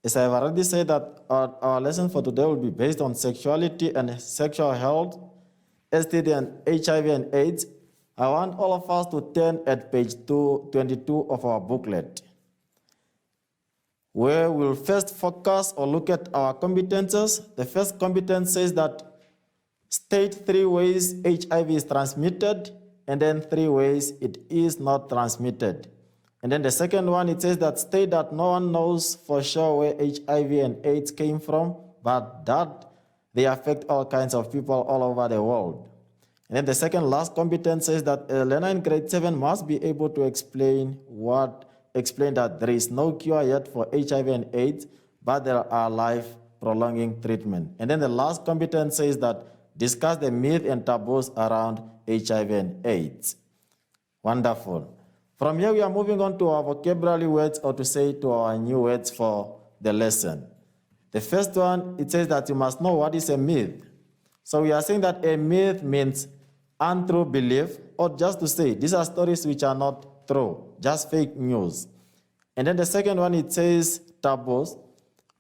As I've already said that our lesson for today will be based on sexuality and sexual health, STD and HIV and AIDS. I want all of us to turn at page 22 of our booklet, where we'll first focus or look at our competences. The first competence says that state 3 ways HIV is transmitted, and then 3 ways it is not transmitted. And then the second one, it says that state that no one knows for sure where HIV and AIDS came from, but that they affect all kinds of people all over the world. And then the second last competence says that a learner in grade 7 must be able to explain that there is no cure yet for HIV and AIDS, but there are life-prolonging treatment. And then the last competence says that discuss the myth and taboos around HIV and AIDS. Wonderful. From here, we are moving on to our vocabulary words, or to say to our new words for the lesson. The first one, it says that you must know what is a myth. So we are saying that a myth means untrue belief, or just to say these are stories which are not true, just fake news. And then the second one, it says taboos.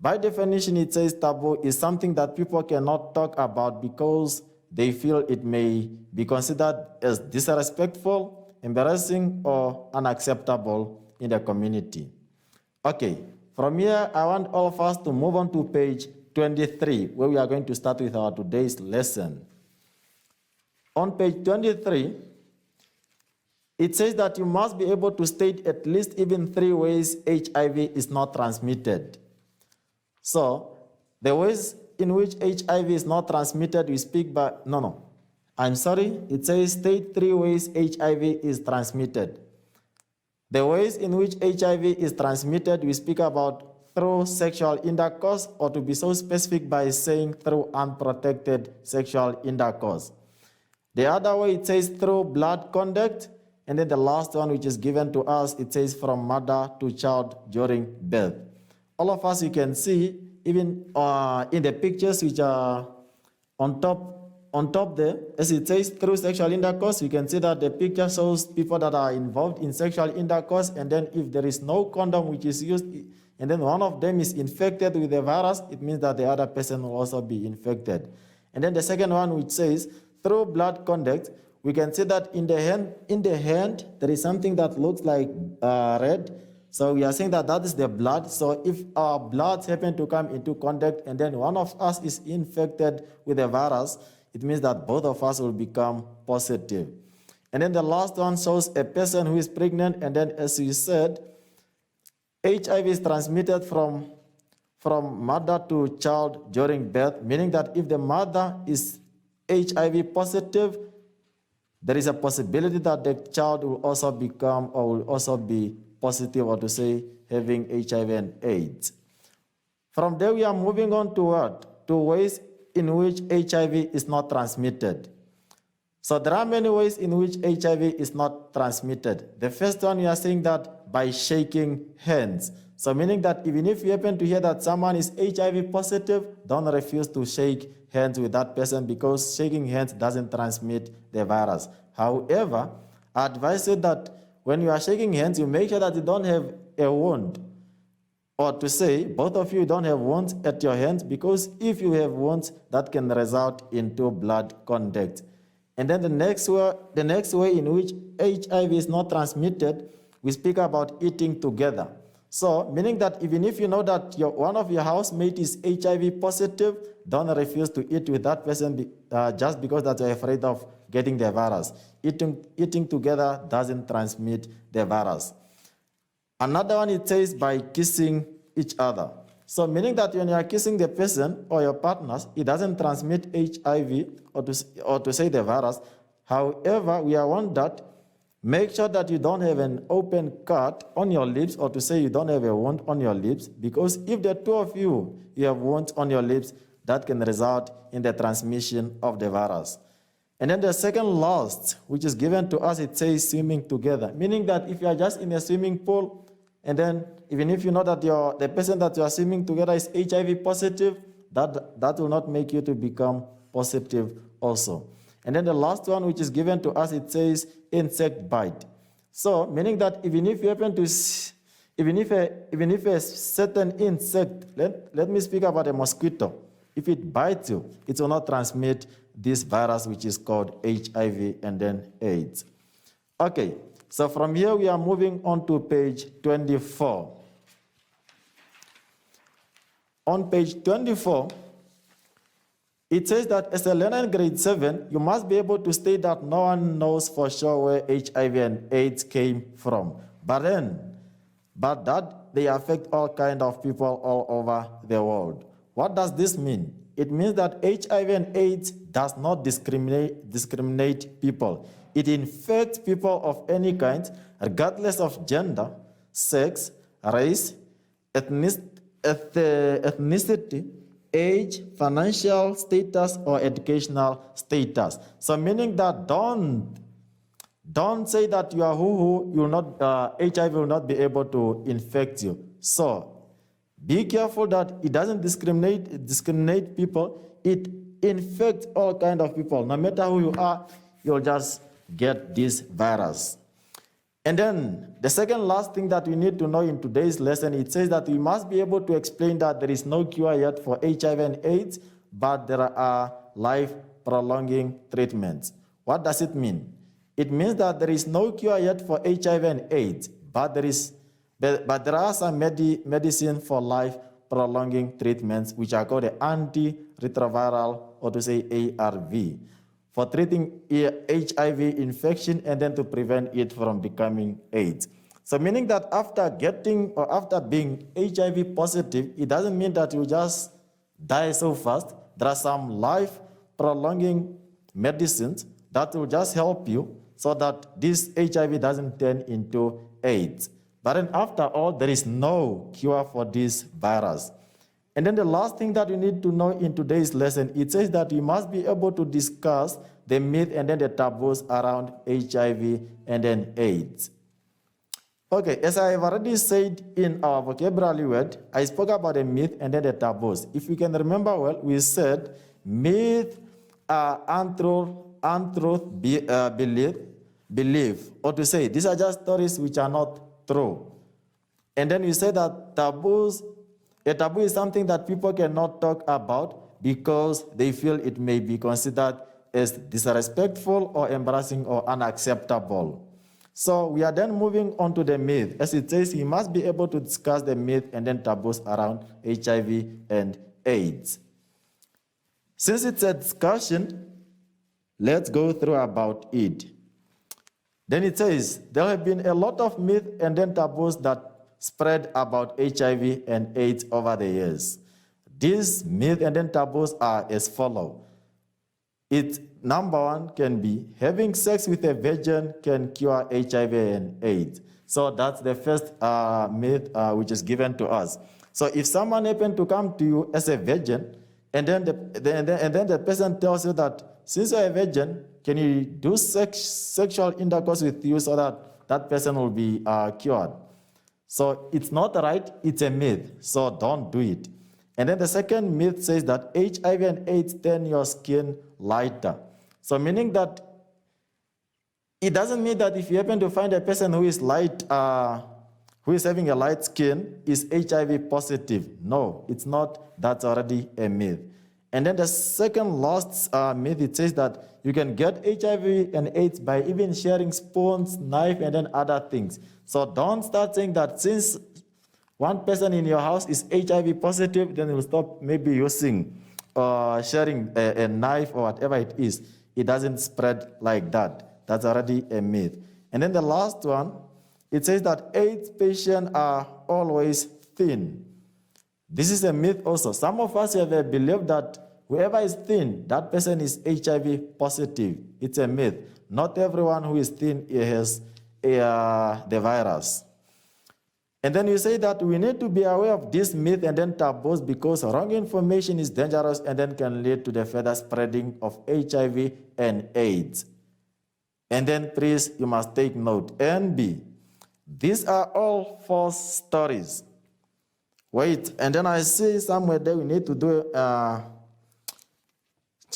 By definition, it says taboo is something that people cannot talk about because they feel it may be considered as disrespectful, embarrassing, or unacceptable in the community. Okay, from here, I want all of us to move on to page 23, where we are going to start with our today's lesson. On page 23, it says that you must be able to state at least even 3 ways HIV is not transmitted. So, the ways in which HIV is not transmitted, we speak by, it says state 3 ways HIV is transmitted. The ways in which HIV is transmitted, we speak about through sexual intercourse, or to be so specific by saying through unprotected sexual intercourse. The other way, it says through blood contact, and then the last one, which is given to us, it says from mother to child during birth. All of us, you can see, even in the pictures which are on top there, as it says through sexual intercourse, you can see that the picture shows people that are involved in sexual intercourse, and then if there is no condom which is used, and then one of them is infected with the virus, it means that the other person will also be infected. And then the second one, which says through blood contact, we can see that in the hand, there is something that looks like red. So we are saying that that is the blood. So if our blood happen to come into contact, and then one of us is infected with the virus, it means that both of us will become positive. And then the last one shows a person who is pregnant, and then as you said, HIV is transmitted from mother to child during birth, meaning that if the mother is HIV positive, there is a possibility that the child will also become, or will also be positive, or to say having HIV and AIDS. From there, we are moving on to what? To ways in which HIV is not transmitted. So there are many ways in which HIV is not transmitted. The first one, we are saying that by shaking hands. So meaning that even if you happen to hear that someone is HIV positive, don't refuse to shake hands with that person, because shaking hands doesn't transmit the virus. However, I advise you that when you are shaking hands, you make sure that you don't have a wound. Or to say, both of you don't have wounds at your hands, because if you have wounds, that can result into blood contact. And then the next way in which HIV is not transmitted, we speak about eating together. So, meaning that even if you know that one of your housemate is HIV positive, don't refuse to eat with that person just because that you're afraid of getting the virus. Eating together doesn't transmit the virus. Another one, it says by kissing each other. So, meaning that when you are kissing the person or your partners, it doesn't transmit HIV or to say the virus. However, we are warned that make sure that you don't have an open cut on your lips, or to say you don't have a wound on your lips, because if the two of you have wounds on your lips, that can result in the transmission of the virus. And then the second last, which is given to us, it says swimming together, meaning that if you are just in a swimming pool, and then even if you know that the person that you are swimming together is HIV positive, that will not make you to become positive also. And then the last one, which is given to us, it says insect bite. So, meaning that even if you happen to, even if a certain insect, let me speak about a mosquito, if it bites you, it will not transmit this virus, which is called HIV and then AIDS. Okay, so from here we are moving on to page 24. On page 24, it says that as a learner in grade 7, you must be able to state that no one knows for sure where HIV and AIDS came from, but that they affect all kinds of people all over the world. What does this mean? It means that HIV and AIDS does not discriminate people. It infects people of any kind, regardless of gender, sex, race, ethnicity, age, financial status, or educational status. So meaning that don't say that you are HIV will not be able to infect you. So be careful that it doesn't discriminate people. It infects all kinds of people. No matter who you are, you'll just get this virus. And then the second last thing that we need to know in today's lesson, it says that we must be able to explain that there is no cure yet for HIV and AIDS, but there are life-prolonging treatments. What does it mean? It means that there is no cure yet for HIV and AIDS, but there are some medicine for life-prolonging treatments, which are called the antiretroviral, or to say ARV, for treating HIV infection and then to prevent it from becoming AIDS. So meaning that after being HIV positive, it doesn't mean that you just die so fast. There are some life-prolonging medicines that will just help you so that this HIV doesn't turn into AIDS. But then after all, there is no cure for this virus. And then the last thing that you need to know in today's lesson, it says that you must be able to discuss the myth and then the taboos around HIV and then AIDS. Okay, as I have already said in our vocabulary word, I spoke about the myth and then the taboos. If you can remember well, we said myth are untruth belief, or to say these are just stories which are not true. And then we said that a taboo is something that people cannot talk about because they feel it may be considered as disrespectful or embarrassing or unacceptable. So we are then moving on to the myth. As it says, you must be able to discuss the myth and then taboos around HIV and AIDS. Since it's a discussion, let's go through about it. Then it says, there have been a lot of myths and then taboos that spread about HIV and AIDS over the years. These myths and then taboos are as follows. Number one can be having sex with a virgin can cure HIV and AIDS. So that's the first myth which is given to us. So if someone happened to come to you as a virgin, and then the person tells you that since you're a virgin, can you do sexual intercourse with you so that that person will be cured? So it's not right, it's a myth, so don't do it. And then the second myth says that HIV and AIDS turn your skin lighter. So meaning that it doesn't mean that if you happen to find a person who is having a light skin is HIV positive. No, it's not. That's already a myth. And then the second last myth, it says that you can get HIV and AIDS by even sharing spoons, knife, and then other things. So don't start saying that since one person in your house is HIV positive, then you'll stop maybe using or sharing a knife or whatever it is. It doesn't spread like that. That's already a myth. And then the last one, it says that AIDS patients are always thin. This is a myth also. Some of us have a belief that whoever is thin, that person is HIV positive. It's a myth. Not everyone who is thin has the virus. And then you say that we need to be aware of this myth and then taboos because wrong information is dangerous and then can lead to the further spreading of HIV and AIDS. And then please, you must take note. And B, these are all false stories. Wait, and then I see somewhere there we need to do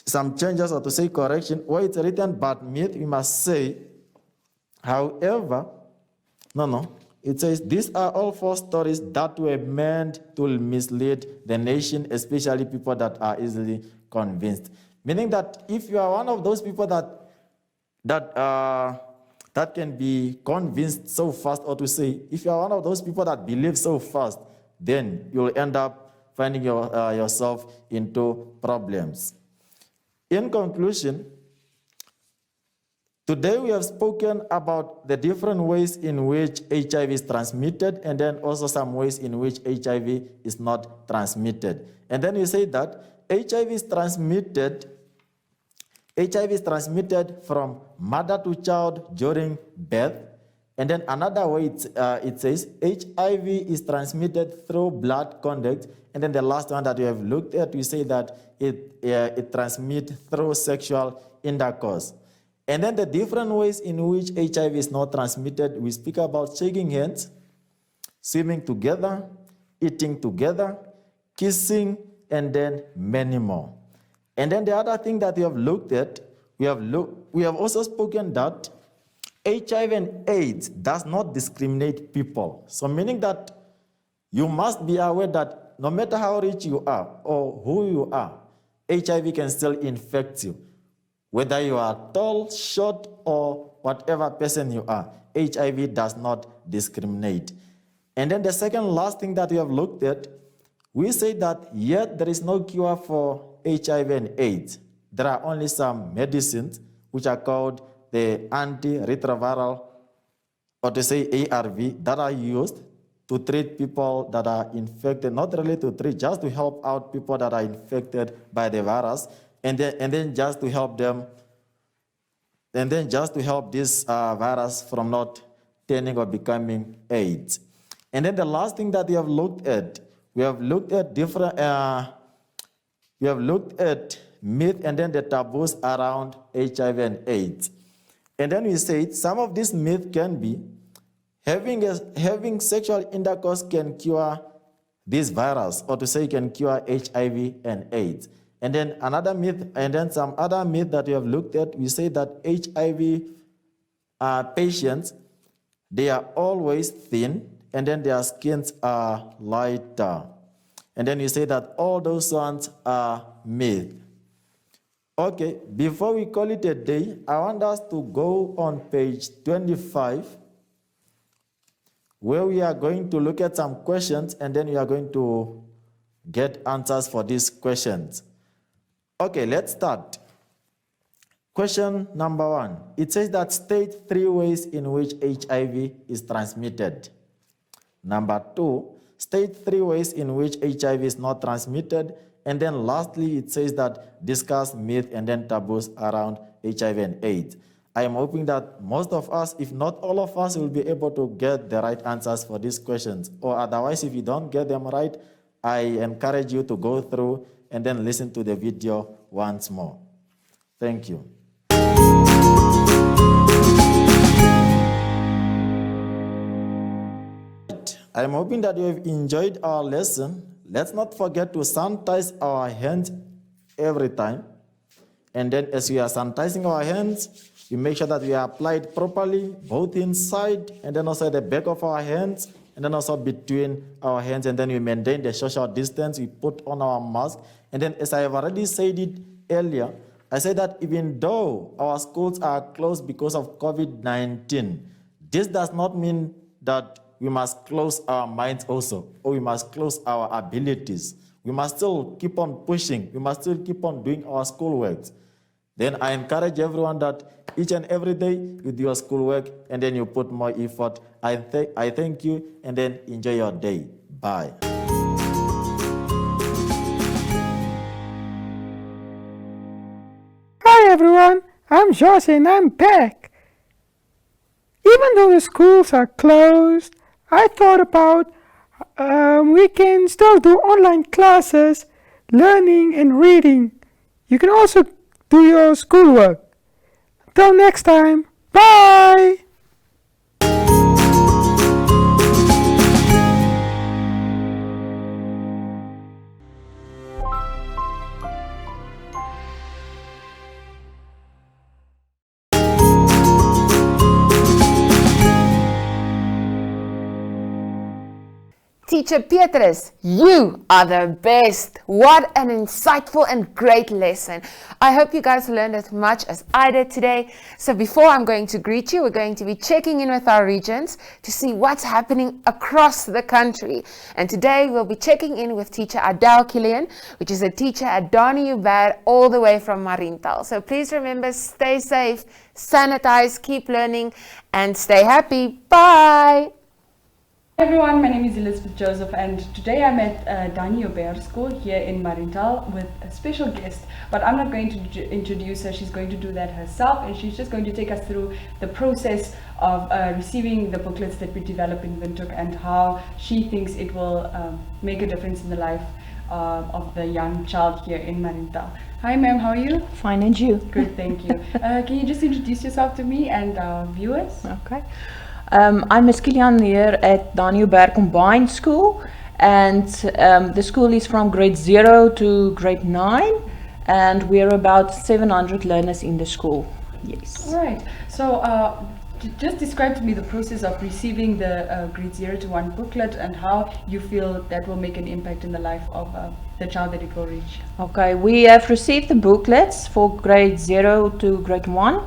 some changes or to say correction. Where it's written but myth, we must say, however, it says, these are all false stories that were meant to mislead the nation, especially people that are easily convinced. Meaning that if you are one of those people that can be convinced so fast, or to say, if you are one of those people that believe so fast, then you'll end up finding yourself into problems. In conclusion, today we have spoken about the different ways in which HIV is transmitted and then also some ways in which HIV is not transmitted. And then we say that HIV is transmitted from mother to child during birth. And then another way it says HIV is transmitted through blood contact. And then the last one that we have looked at, we say that it transmits through sexual intercourse. And then the different ways in which HIV is not transmitted, we speak about shaking hands, swimming together, eating together, kissing, and then many more. And then the other thing that we have looked at, we have also spoken that HIV and AIDS does not discriminate people. So meaning that you must be aware that no matter how rich you are or who you are, HIV can still infect you. Whether you are tall, short, or whatever person you are, HIV does not discriminate. And then the second last thing that we have looked at, we say that yet there is no cure for HIV and AIDS. There are only some medicines which are called the antiretroviral, or to say ARV, that are used to treat people that are infected, not really to treat, just to help out people that are infected by the virus, and then just to help them, and then just to help this virus from not turning or becoming AIDS. And then the last thing that we have looked at, we have looked at myth and then the taboos around HIV and AIDS. And then we said some of these myths can be having sexual intercourse can cure this virus, or to say can cure HIV and AIDS. And then another myth, and then some other myth that we have looked at, we say that HIV patients, they are always thin, and then their skins are lighter. And then we say that all those ones are myth. Okay, before we call it a day, I want us to go on page 25, where we are going to look at some questions, and then we are going to get answers for these questions. Okay, let's start. Question number 1. It says that state 3 ways in which HIV is transmitted. Number 2, state 3 ways in which HIV is not transmitted. And then lastly, it says that discuss myth and then taboos around HIV and AIDS. I am hoping that most of us, if not all of us, will be able to get the right answers for these questions. Or otherwise, if you don't get them right, I encourage you to go through and then listen to the video once more. Thank you. I'm hoping that you have enjoyed our lesson. Let's not forget to sanitize our hands every time. And then as we are sanitizing our hands, we make sure that we are applied properly, both inside and then also at the back of our hands, and then also between our hands, and then we maintain the social distance, we put on our mask. And then as I have already said it earlier, I said that even though our schools are closed because of COVID-19, this does not mean that we must close our minds also, or we must close our abilities. We must still keep on pushing. We must still keep on doing our schoolwork. Then I encourage everyone that each and every day you do your schoolwork and then you put more effort. I thank you, and then enjoy your day. Bye. Hi everyone, I'm Josh and I'm back. Even though the schools are closed, I thought about we can still do online classes, learning and reading. You can also do your schoolwork. Until next time, bye! Teacher Petrus, you are the best. What an insightful and great lesson. I hope you guys learned as much as I did today. So before I'm going to greet you, we're going to be checking in with our regions to see what's happening across the country. And today we'll be checking in with teacher Adele Killian, which is a teacher at Donnie Uber all the way from Marienthal. So please remember, stay safe, sanitize, keep learning, and stay happy. Bye! Hi everyone, my name is Elizabeth Joseph, and today I'm at Donnie Uber School here in Marienthal with a special guest, but I'm not going to introduce her. She's going to do that herself, and she's just going to take us through the process of receiving the booklets that we develop in Windhoek and how she thinks it will make a difference in the life of the young child here in Marienthal. Hi ma'am, how are you? Fine, and you? Good, thank you. Can you just introduce yourself to me and our viewers? Okay. I'm Miss Killian here at Donnie Uber Combined School, and the school is from grade 0 to grade 9, and we're about 700 learners in the school. Yes. All right. So just describe to me the process of receiving the grade 0 to 1 booklet and how you feel that will make an impact in the life of the child that it will reach. Okay, we have received the booklets for grade 0 to grade 1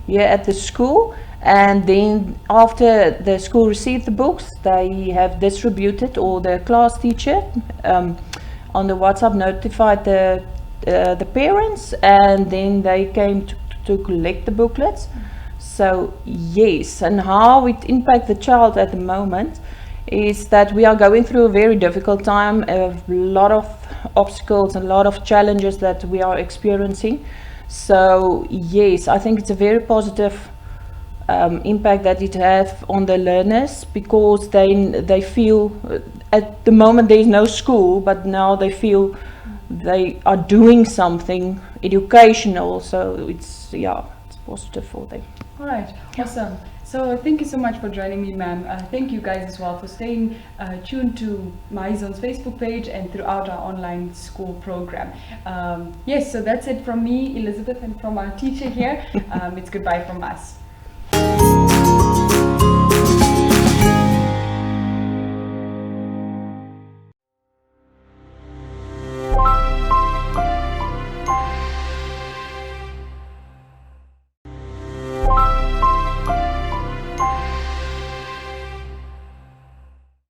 here at the school. And then after the school received the books, they have distributed, or the class teacher on the WhatsApp notified the parents, and then they came to collect the booklets. So yes, and how it impacts the child at the moment is that we are going through a very difficult time, a lot of obstacles, a lot of challenges that we are experiencing. So yes, I think it's a very positive impact that it has on the learners, because they feel at the moment there is no school, but now they feel they are doing something educational, so it's positive for them. All right, awesome. So thank you so much for joining me, ma'am. Thank you guys as well for staying tuned to MyZone's Facebook page and throughout our online school program. Yes, so that's it from me, Elizabeth, and from our teacher here. It's goodbye from us.